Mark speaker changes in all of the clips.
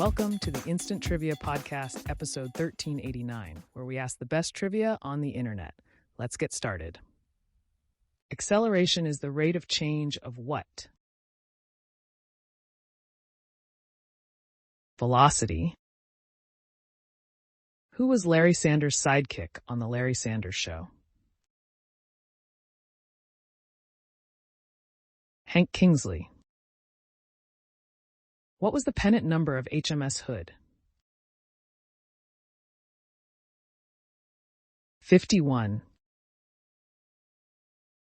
Speaker 1: Welcome to the Instant Trivia Podcast, episode 1389, where we ask the best trivia on the internet. Let's get started. Acceleration is the rate of change of what? Velocity. Who was Larry Sanders' sidekick on The Larry Sanders Show? Hank Kingsley. What was the pennant number of HMS Hood? 51.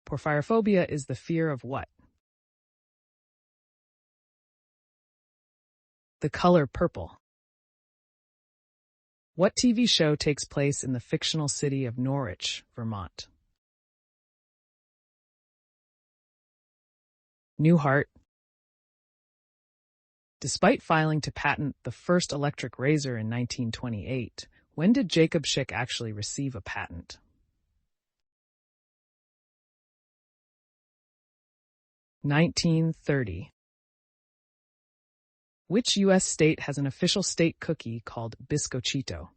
Speaker 1: Porphyrophobia is the fear of what? The color purple. What TV show takes place in the fictional city of Norwich, Vermont? Newhart. Despite filing to patent the first electric razor in 1928, when did Jacob Schick actually receive a patent? (1930). Which U.S. state has an official state cookie called Bizcochito?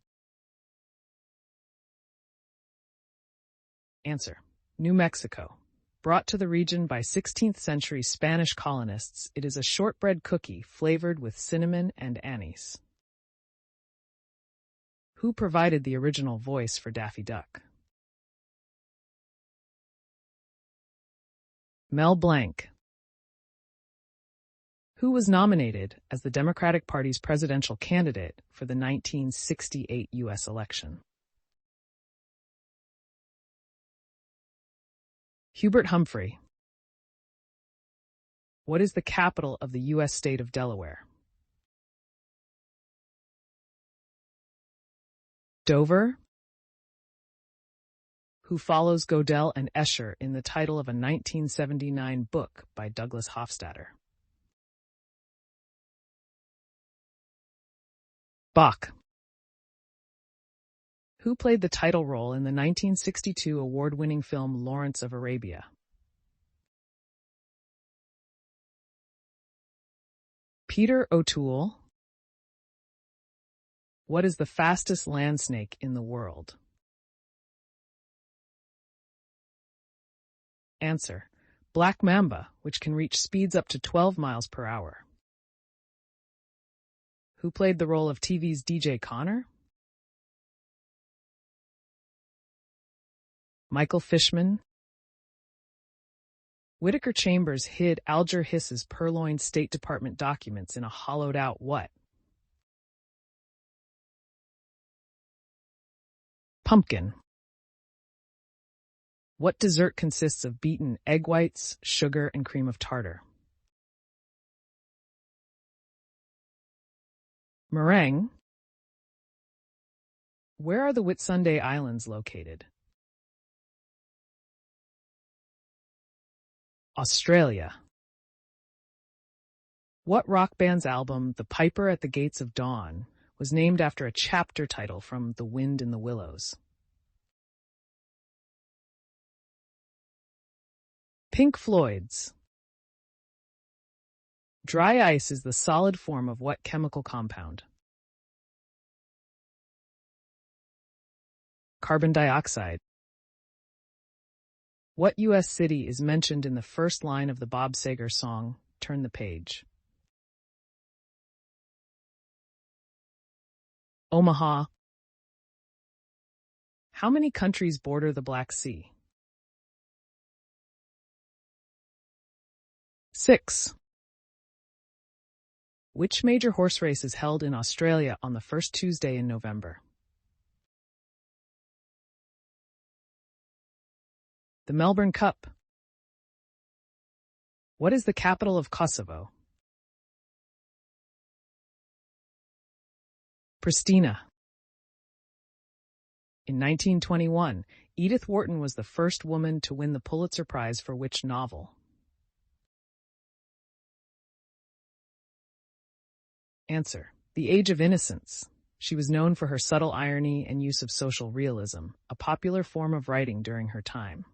Speaker 1: Answer: New Mexico. Brought to the region by 16th century Spanish colonists, it is a shortbread cookie flavored with cinnamon and anise. Who provided the original voice for Daffy Duck? Mel Blanc. Who was nominated as the Democratic Party's presidential candidate for the 1968 U.S. election? Hubert Humphrey. What is the capital of the U.S. state of Delaware? Dover. Who follows Gödel and Escher in the title of a 1979 book by Douglas Hofstadter? Bach. Who played the title role in the 1962 award-winning film Lawrence of Arabia? Peter O'Toole. What is the fastest land snake in the world? Answer: Black mamba, which can reach speeds up to 12 miles per hour. Who played the role of TV's DJ Connor? Michael Fishman. Whittaker Chambers hid Alger Hiss's purloined State Department documents in a hollowed-out what? Pumpkin. What dessert consists of beaten egg whites, sugar, and cream of tartar? Meringue. Where are the Whitsunday Islands located? Australia. What rock band's album, The Piper at the Gates of Dawn, was named after a chapter title from The Wind in the Willows? Pink Floyd's. Dry ice is the solid form of what chemical compound? Carbon dioxide. What U.S. city is mentioned in the first line of the Bob Seger song, Turn the Page? Omaha. How many countries border the Black Sea? 6. Which major horse race is held in Australia on the first Tuesday in November? The Melbourne Cup. What is the capital of Kosovo? Pristina. In 1921, Edith Wharton was the first woman to win the Pulitzer Prize for which novel? Answer: The Age of Innocence. She was known for her subtle irony and use of social realism, a popular form of writing during her time.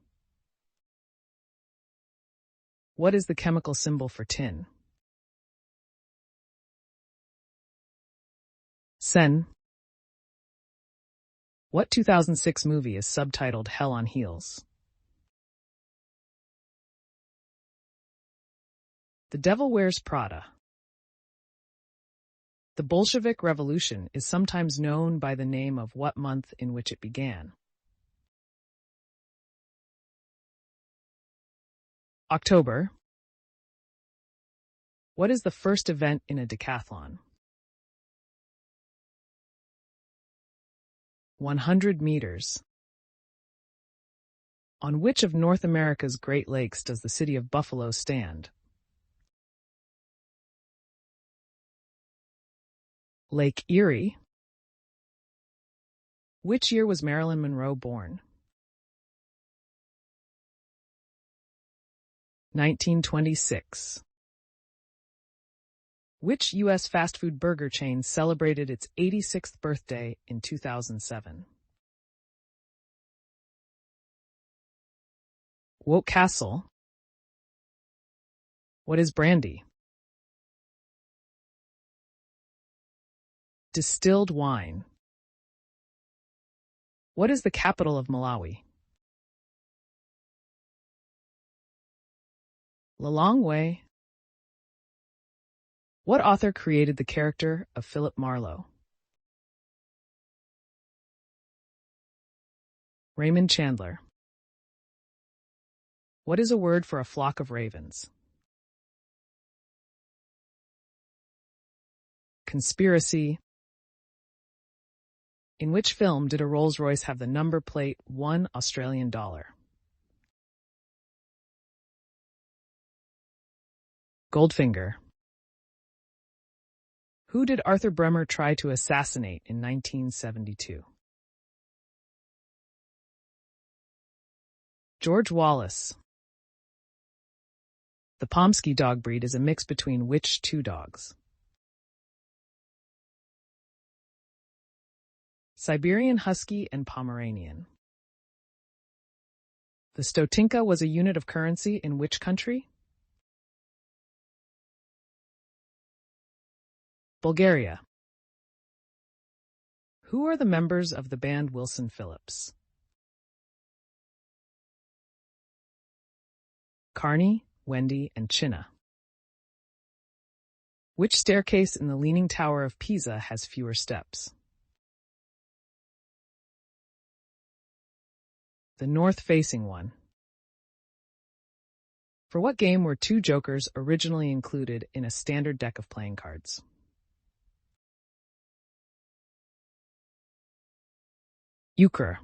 Speaker 1: What is the chemical symbol for tin? Sen. What 2006 movie is subtitled Hell on Heels? The Devil Wears Prada. The Bolshevik Revolution is sometimes known by the name of what month in which it began? October. What is the first event in a decathlon? 100 meters. On which of North America's Great Lakes does the city of Buffalo stand? Lake Erie. Which year was Marilyn Monroe born? 1926. Which U.S. fast food burger chain celebrated its 86th birthday in 2007? Woke Castle. What is brandy? Distilled wine. What is the capital of Malawi? Lilongwe. What author created the character of Philip Marlowe? Raymond Chandler. What is a word for a flock of ravens? Conspiracy. In which film did a Rolls-Royce have the number plate $1 Australian? Goldfinger. Who did Arthur Bremer try to assassinate in 1972? George Wallace. The Pomsky dog breed is a mix between which two dogs? Siberian Husky and Pomeranian. The stotinka was a unit of currency in which country? Bulgaria. Who are the members of the band Wilson Phillips? Carney, Wendy, and Chinna. Which staircase in the Leaning Tower of Pisa has fewer steps? The north-facing one. For what game were two jokers originally included in a standard deck of playing cards? Euchre.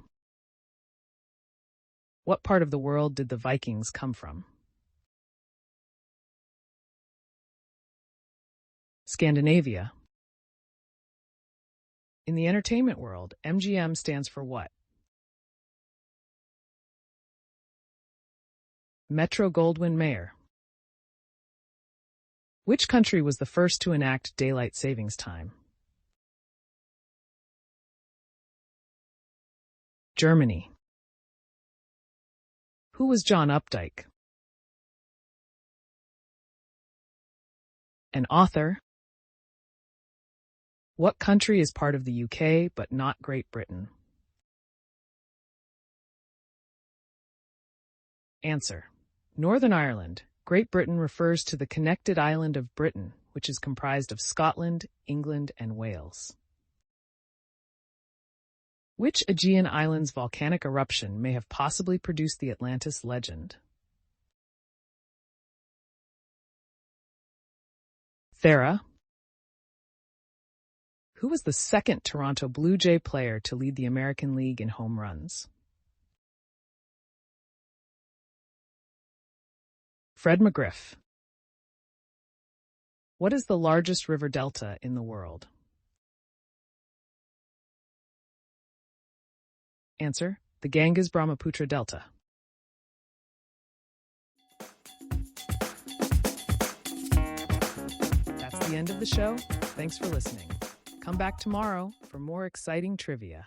Speaker 1: What part of the world did the Vikings come from? Scandinavia. In the entertainment world, MGM stands for what? Metro-Goldwyn-Mayer. Which country was the first to enact daylight savings time? Germany. Who was John Updike? An author. What country is part of the UK but not Great Britain? Answer. Northern Ireland. Great Britain refers to the connected island of Britain, which is comprised of Scotland, England, and Wales. Which Aegean island's volcanic eruption may have possibly produced the Atlantis legend? Thera. Who was the second Toronto Blue Jay player to lead the American League in home runs? Fred McGriff. What is the largest river delta in the world? Answer. The Ganges-Brahmaputra Delta. That's the end of the show. Thanks for listening. Come back tomorrow for more exciting trivia.